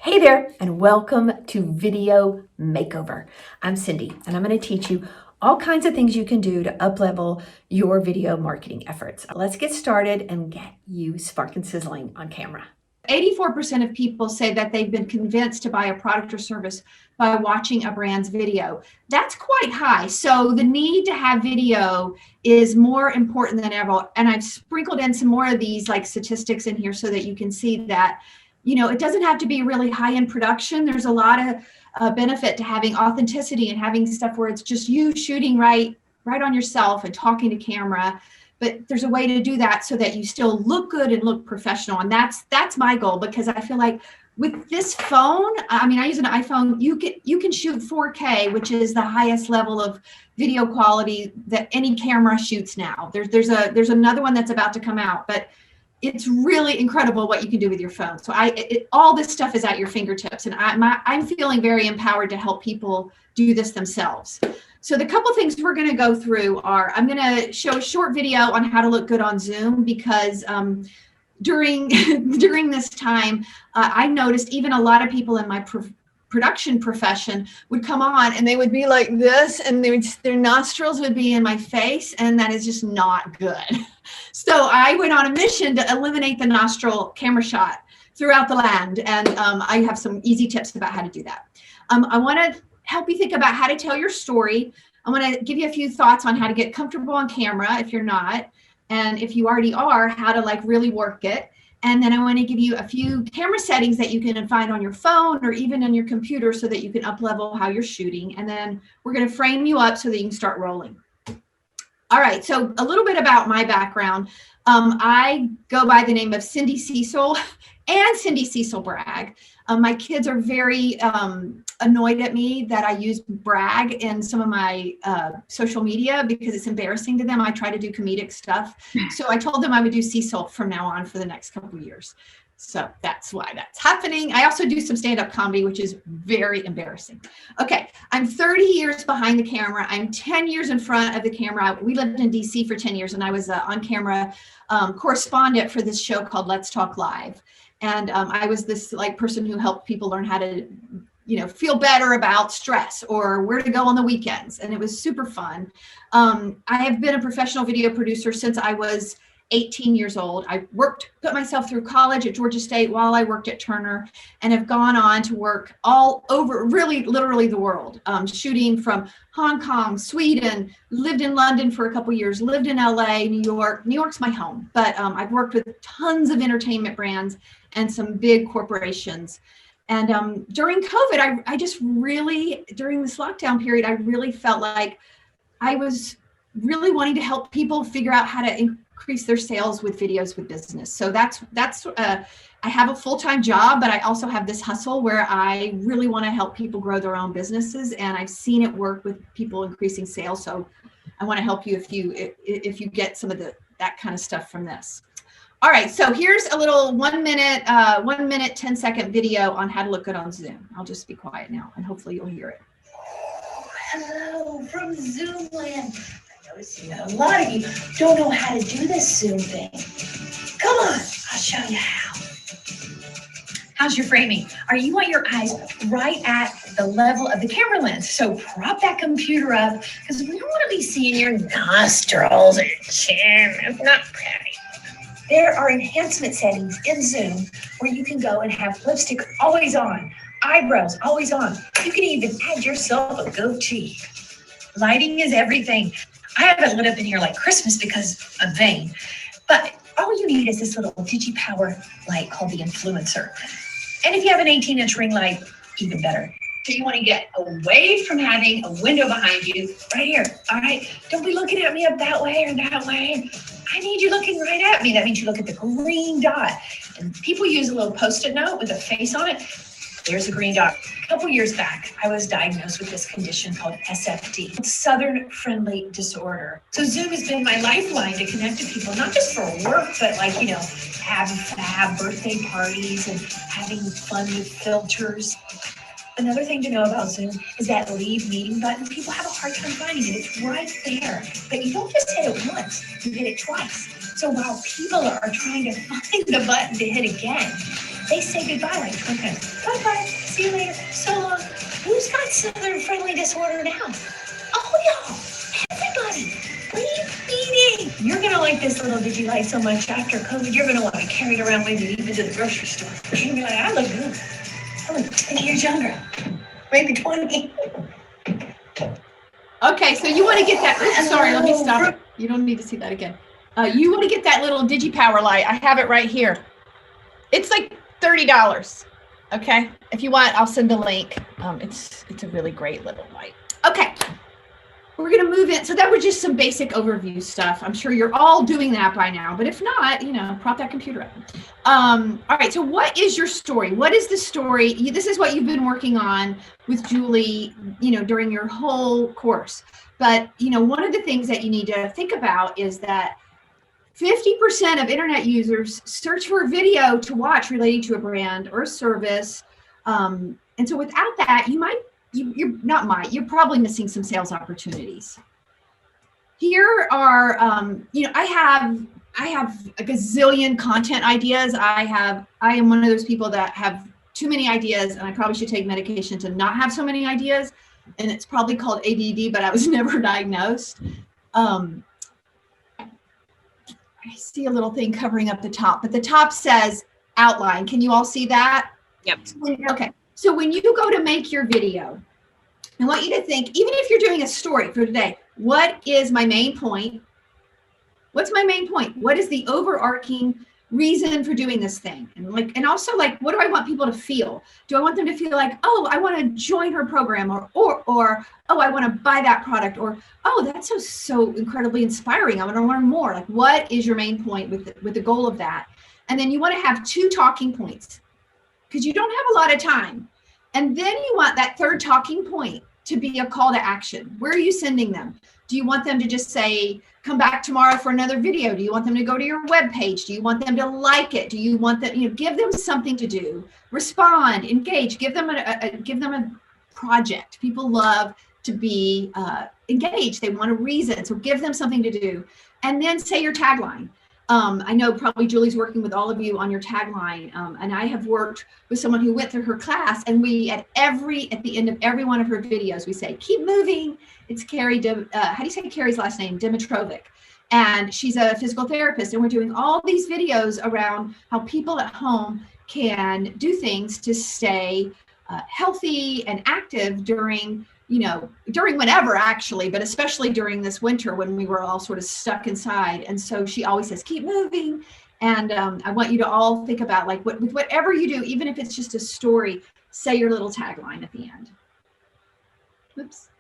Hey there, and welcome to Video Makeover. I'm Cindy, and I'm going to teach you all kinds of things you can do to up-level your video marketing efforts. Let's get started and get you sparking sizzling on camera. 84% of people say that they've been convinced to buy a product or service by watching a brand's video. That's quite high. So the need to have video is more important than ever. And I've sprinkled in some more of these like statistics in here so that you can see that, you know, it doesn't have to be really high-end production. There's a lot of benefit to having authenticity and having stuff where it's just you shooting right on yourself and talking to camera. But there's a way to do that so that you still look good and look professional. And that's my goal, because I feel like with this phone, I mean, I use an iPhone, you can shoot 4K, which is the highest level of video quality that any camera shoots now. There's another one that's about to come out, but it's really incredible what you can do with your phone. So all this stuff is at your fingertips, and I'm feeling very empowered to help people do this themselves. So the couple things we're going to go through are, I'm going to show a short video on how to look good on Zoom, because during this time, I noticed even a lot of people in my production profession would come on and they would be like this, and their nostrils would be in my face, and that is just not good. So I went on a mission to eliminate the nostril camera shot throughout the land, and I have some easy tips about how to do that. I want to help you think about how to tell your story. I want to give you a few thoughts on how to get comfortable on camera if you're not, and if you already are, how to like really work it. And then I want to give you a few camera settings that you can find on your phone or even on your computer so that you can up-level how you're shooting. And then we're going to frame you up so that you can start rolling. All right, so a little bit about my background. I go by the name of Cindy Cecil and Cindy Cecil Bragg. My kids are very annoyed at me that I use brag in some of my social media because it's embarrassing to them. I try to do comedic stuff. So I told them I would do Cecil from now on for the next couple of years. So that's why that's happening. I also do some stand-up comedy, which is very embarrassing. Okay, I'm 30 years behind the camera. I'm 10 years in front of the camera. We lived in DC for 10 years, and I was on-camera correspondent for this show called Let's Talk Live. And I was this like person who helped people learn how to, you know, feel better about stress or where to go on the weekends. And it was super fun. I have been a professional video producer since I was 18 years old. I put myself through college at Georgia State while I worked at Turner, and have gone on to work all over, really, literally the world, shooting from Hong Kong, Sweden, lived in London for a couple of years, lived in LA, New York. New York's my home, but I've worked with tons of entertainment brands and some big corporations. And during COVID, I just really, during this lockdown period, I really felt like I was really wanting to help people figure out how to increase their sales with videos with business. So that's I have a full-time job, but I also have this hustle where I really want to help people grow their own businesses, and I've seen it work with people increasing sales. So I want to help you if you get some of that kind of stuff from this. All right, so here's a little 1 minute, 10-second video on how to look good on Zoom. I'll just be quiet now, and hopefully you'll hear it. Hello from Zoomland. I notice a lot of you don't know how to do this Zoom thing. Come on, I'll show you how. How's your framing? You want your eyes right at the level of the camera lens. So prop that computer up, because we don't want to be seeing your nostrils or chin. It's not pretty. There are enhancement settings in Zoom where you can go and have lipstick always on, eyebrows always on. You can even add yourself a goatee. Lighting is everything. I have it lit up in here like Christmas because I'm vain, but all you need is this little DigiPower light called the Influencer. And if you have an 18-inch ring light, even better. So you want to get away from having a window behind you right here. All right, don't be looking at me up that way or that way. I need you looking right at me. That means you look at the green dot. And people use a little Post-it note with a face on it. There's a green dot. A couple years back, I was diagnosed with this condition called SFD, Southern Friendly Disorder. So Zoom has been my lifeline to connect to people, not just for work, but like, you know, have birthday parties and having fun with filters. Another thing to know about Zoom is that leave meeting button. People have a hard time finding it. It's right there. But you don't just hit it once, you hit it twice. So while people are trying to find the button to hit again, They say goodbye like okay, bye-bye, see you later, so long. Who's got Southern friendly disorder now? Oh, y'all, everybody. What are you eating? You're gonna like this little Digilight so much after COVID, you're gonna want to carry it around with you even to the grocery store. You're gonna be like, I look good. I look 10 years younger, maybe 20. Okay, so you want to get that, oops, sorry, let me stop it. You don't need to see that again. You want to get that little DigiPower light. I have it right here. It's like $30. Okay, if you want, I'll send a link. It's a really great little light. Okay, we're gonna move in. So that was just some basic overview stuff. I'm sure you're all doing that by now, but if not, prop that computer up. All right, so what is your story? What is the story? This is what you've been working on with Julie, during your whole course. But, one of the things that you need to think about is that 50% of internet users search for a video to watch relating to a brand or a service. And so without that, you're probably missing some sales opportunities. Here are, I have a gazillion content ideas. I am one of those people that have too many ideas, and I probably should take medication to not have so many ideas. And it's probably called ADD, but I was never diagnosed. I see a little thing covering up the top, but the top says outline. Can you all see that? Yep. Okay. So when you go to make your video, I want you to think, even if you're doing a story for today, what is my main point? What's my main point? What is the overarching reason for doing this thing? And also what do I want people to feel? Do I want them to feel like, oh, I want to join her program, or oh, I want to buy that product, or oh, that's so incredibly inspiring, I want to learn more. Like, what is your main point with the goal of that? And then you want to have 2 talking points, because you don't have a lot of time. And then you want that third talking point to be a call to action. Where are you sending them? Do you want them to just say, come back tomorrow for another video? Do you want them to go to your webpage? Do you want them to like it? Do you want them, give them something to do, respond, engage, give them a project. People love to be engaged. They want a reason. So give them something to do. And then say your tagline. I know probably Julie's working with all of you on your tagline. And I have worked with someone who went through her class, and we, at the end of every one of her videos, we say, keep moving. It's Carrie, how do you say Carrie's last name? Dimitrovic. And she's a physical therapist. And we're doing all these videos around how people at home can do things to stay healthy and active during whenever, actually, but especially during this winter when we were all sort of stuck inside. And so she always says, keep moving. And I want you to all think about, with whatever you do, even if it's just a story, say your little tagline at the end. Oops.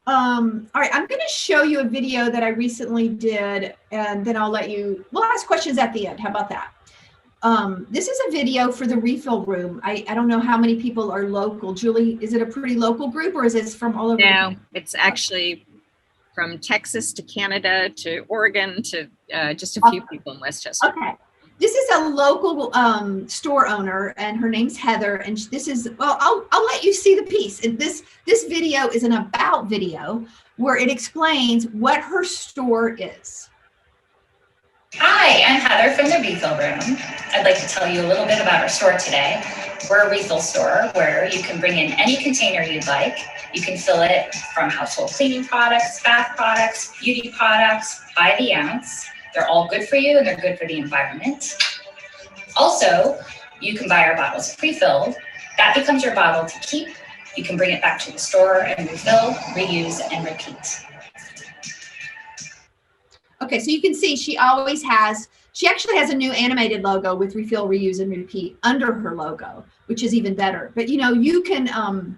All right, I'm going to show you a video that I recently did, and then we'll ask questions at the end. How about that? This is a video for the Refill Room. I don't know how many people are local. Julie, is it a pretty local group, or is this from all over? No, it's actually from Texas to Canada to Oregon to just a few people in Westchester. Okay. This is a local store owner, and her name's Heather. And this is, I'll let you see the piece. And this video is an about video where it explains what her store is. Hi, I'm Heather from the Refill Room. I'd like to tell you a little bit about our store today. We're a refill store where you can bring in any container you'd like. You can fill it from household cleaning products, bath products, beauty products, by the ounce. They're all good for you and they're good for the environment. Also, you can buy our bottles pre-filled. That becomes your bottle to keep. You can bring it back to the store and refill, reuse, and repeat. Okay, so you can see she actually has a new animated logo with refill, reuse, and repeat under her logo, which is even better. But you can,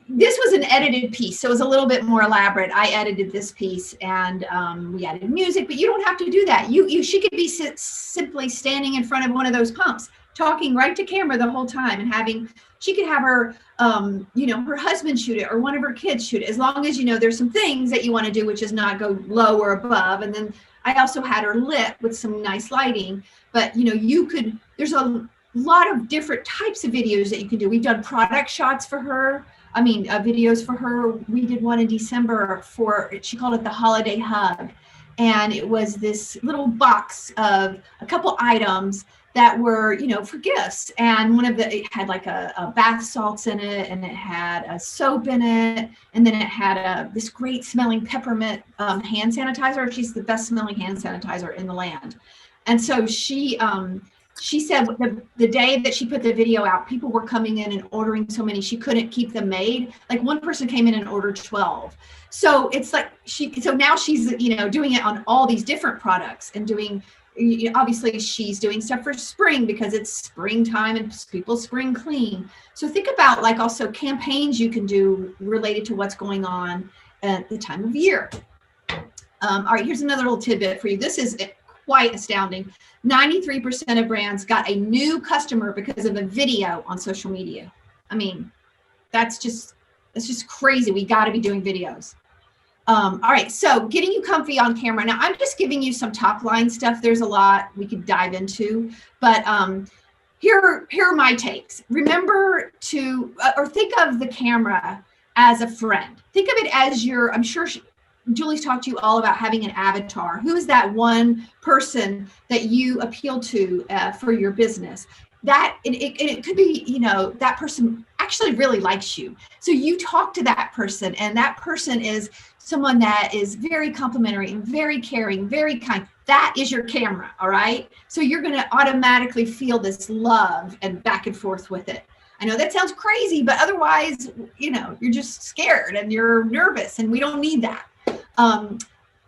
this was an edited piece, so it was a little bit more elaborate. I edited this piece, and we added music, but you don't have to do that. She could be simply standing in front of one of those pumps, talking right to camera the whole time, and she could have her, her husband shoot it, or one of her kids shoot it, as long as, there's some things that you want to do, which is not go low or above. And then I also had her lit with some nice lighting, but there's a lot of different types of videos that you can do. We've done product shots for her. Videos for her. We did one in December she called it the Holiday Hug. And it was this little box of a couple items that were, for gifts. And one of it had like a bath salts in it, and it had a soap in it, and then it had this great smelling peppermint hand sanitizer. She's the best smelling hand sanitizer in the land. And so she said the day that she put the video out, people were coming in and ordering so many, she couldn't keep them made. Like one person came in and ordered 12. So it's like so now she's, doing it on all these different products and doing, obviously she's doing stuff for spring because it's springtime and people spring clean. So think about like also campaigns you can do related to what's going on at the time of year. All right, here's another little tidbit for you. This is quite astounding. 93% of brands got a new customer because of a video on social media. I mean, that's just crazy. We got to be doing videos. All right, so getting you comfy on camera. Now, I'm just giving you some top line stuff. There's a lot we could dive into, but here are my takes. Remember to, or think of the camera as a friend. Think of it as your, I'm sure Julie's talked to you all about having an avatar. Who is that one person that you appeal to for your business? That it could be, that person actually really likes you. So you talk to that person, and that person is someone that is very complimentary and very caring, very kind. That is your camera, all right? So you're going to automatically feel this love and back and forth with it. I know that sounds crazy, but otherwise, you're just scared and you're nervous, and we don't need that.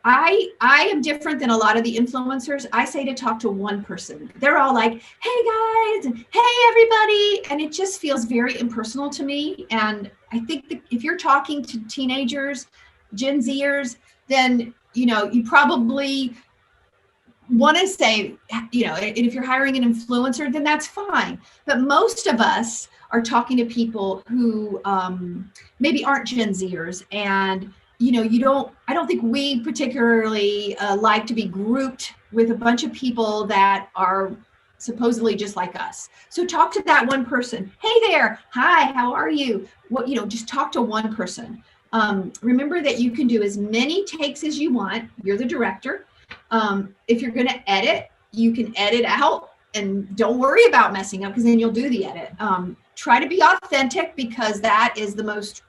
I am different than a lot of the influencers. I say to talk to one person. They're all like, hey guys, and hey everybody. And it just feels very impersonal to me. And I think that if you're talking to teenagers, Gen Zers, then, you probably want to say, and if you're hiring an influencer, then that's fine. But most of us are talking to people who maybe aren't Gen Zers, and I don't think we particularly like to be grouped with a bunch of people that are supposedly just like us. So talk to that one person. Hey there. Hi, how are you? Just talk to one person. Remember that you can do as many takes as you want. You're the director. If you're going to edit, you can edit out, and don't worry about messing up, because then you'll do the edit. Try to be authentic, because that is the most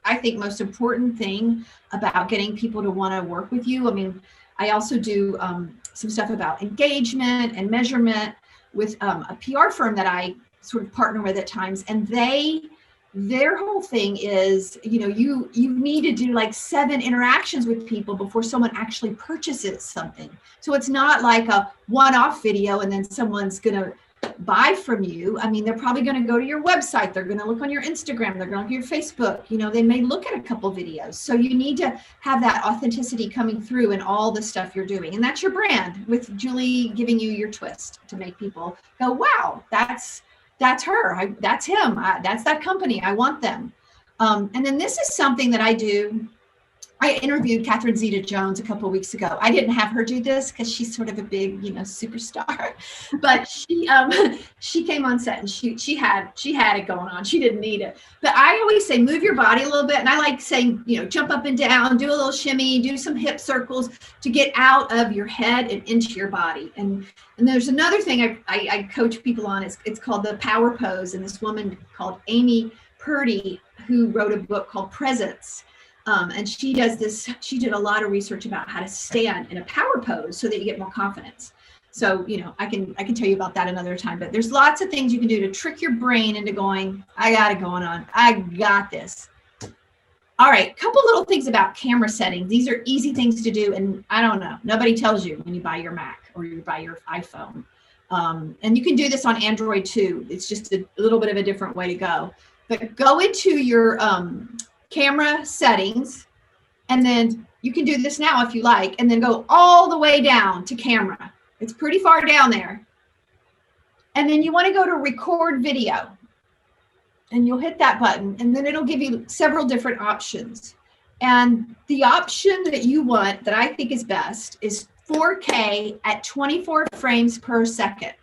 important thing about getting people to want to work with you. I mean, I also do some stuff about engagement and measurement with a PR firm that I sort of partner with at times, and their whole thing is, you need to do like 7 interactions with people before someone actually purchases something. So it's not like a one-off video and then someone's going to buy from you. I mean, they're probably going to go to your website. They're going to look on your Instagram. They're going to look at your Facebook. They may look at a couple videos. So you need to have that authenticity coming through in all the stuff you're doing. And that's your brand, with Julie giving you your twist to make people go, wow, that's her. That's him. That's that company. I want them. And then this is something that I do. I interviewed Catherine Zeta-Jones a couple of weeks ago. I didn't have her do this because she's sort of a big, superstar, but she came on set and she had it going on. She didn't need it, but I always say, move your body a little bit. And I like saying, jump up and down, do a little shimmy, do some hip circles to get out of your head and into your body. And there's another thing I coach people on. It's called the power pose. And this woman called Amy Purdy, who wrote a book called Presence. And she did a lot of research about how to stand in a power pose so that you get more confidence. So, I can tell you about that another time, but there's lots of things you can do to trick your brain into going, I got it going on. I got this. All right. Couple little things about camera settings. These are easy things to do. And I don't know, nobody tells you when you buy your Mac or you buy your iPhone. And you can do this on Android too. It's just a little bit of a different way to go, but go into your, camera settings, and then you can do this now if you like, and then go all the way down to camera. It's pretty far down there. And then you want to go to record video, and you'll hit that button, and then it'll give you several different options. And the option that you want, that I think is best, is 4K at 24 frames per second.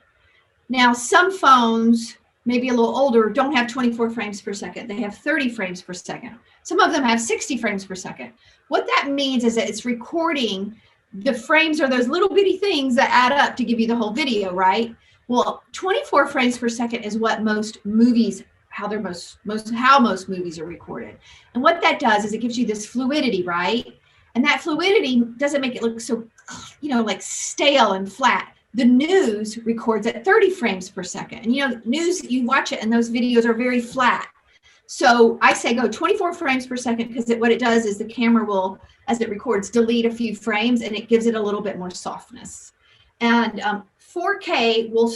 Now, some phones, maybe a little older, don't have 24 frames per second. They have 30 frames per second. Some of them have 60 frames per second. What that means is that it's recording, the frames are those little bitty things that add up to give you the whole video, right? Well, 24 frames per second is what most movies, how most movies are recorded. And what that does is it gives you this fluidity, right? And that fluidity doesn't make it look so, like stale and flat. The news records at 30 frames per second. And news, you watch it and those videos are very flat. So I say go 24 frames per second because what it does is the camera will, as it records, delete a few frames and it gives it a little bit more softness. And 4K will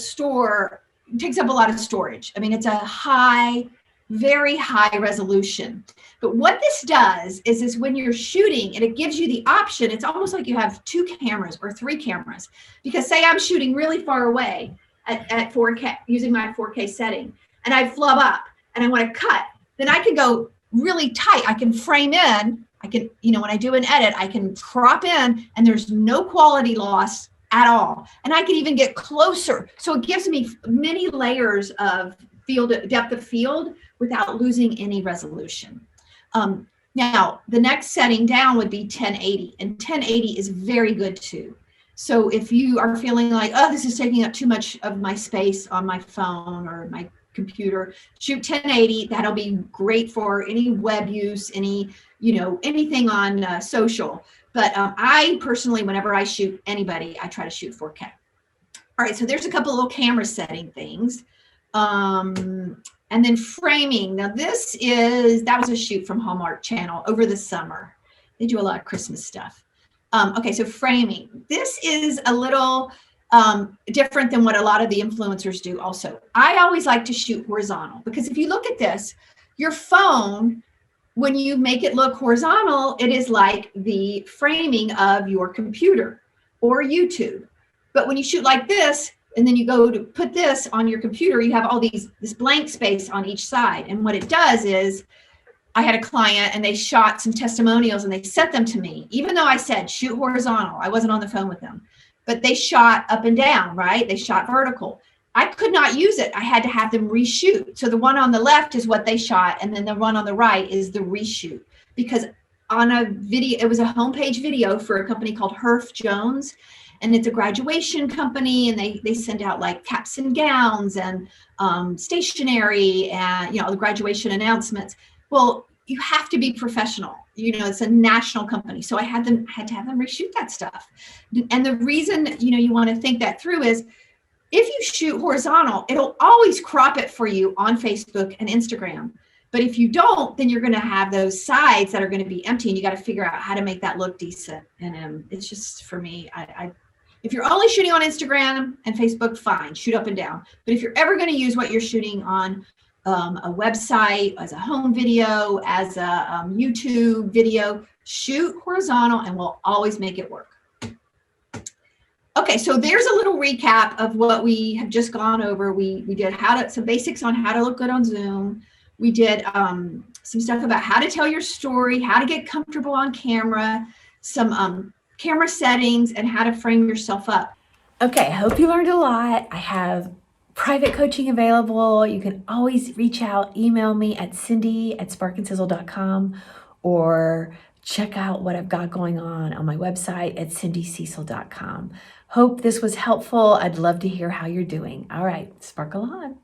takes up a lot of storage. I mean, it's a very high resolution. But what this does is when you're shooting and it gives you the option, it's almost like you have 2 cameras or 3 cameras. Because say I'm shooting really far away at 4K using my 4K setting and I flub up and I want to cut, then I can go really tight. I can frame in. I can, when I do an edit, I can crop in and there's no quality loss at all. And I can even get closer. So it gives me many layers of depth of field without losing any resolution. Now, the next setting down would be 1080, and 1080 is very good too. So if you are feeling like, oh, this is taking up too much of my space on my phone or my computer, shoot 1080. That'll be great for any web use, anything on social. But I personally, whenever I shoot anybody, I try to shoot 4K. All right, so there's a couple of little camera setting things. And then framing. Now that was a shoot from Hallmark Channel over the summer. They do a lot of Christmas stuff. Okay, so framing. This is a little different than what a lot of the influencers do also. I always like to shoot horizontal because if you look at this, your phone, when you make it look horizontal, it is like the framing of your computer or YouTube. But when you shoot like this, and then you go to put this on your computer, you have all this blank space on each side. And what it does is, I had a client and they shot some testimonials and they sent them to me. Even though I said shoot horizontal, I wasn't on the phone with them, but they shot up and down, right? They shot vertical. I could not use it. I had to have them reshoot. So the one on the left is what they shot. And then the one on the right is the reshoot. Because on a video, it was a homepage video for a company called Herff Jones. And it's a graduation company. And they send out like caps and gowns and stationery and, the graduation announcements. Well, you have to be professional. It's a national company. So I had to have them reshoot that stuff. And the reason, you want to think that through is, if you shoot horizontal, it'll always crop it for you on Facebook and Instagram. But if you don't, then you're going to have those sides that are going to be empty, and you got to figure out how to make that look decent. And it's just, for me, if you're only shooting on Instagram and Facebook, fine, shoot up and down. But if you're ever going to use what you're shooting on a website, as a home video, as a YouTube video, shoot horizontal and we'll always make it work. Okay, so there's a little recap of what we have just gone over. We did some basics on how to look good on Zoom. We did some stuff about how to tell your story, how to get comfortable on camera, some camera settings, and how to frame yourself up. Okay, I hope you learned a lot. I have private coaching available. You can always reach out, email me at cindy@sparkandsizzle.com, or check out what I've got going on my website at cindycecil.com. Hope this was helpful. I'd love to hear how you're doing. All right, sparkle on.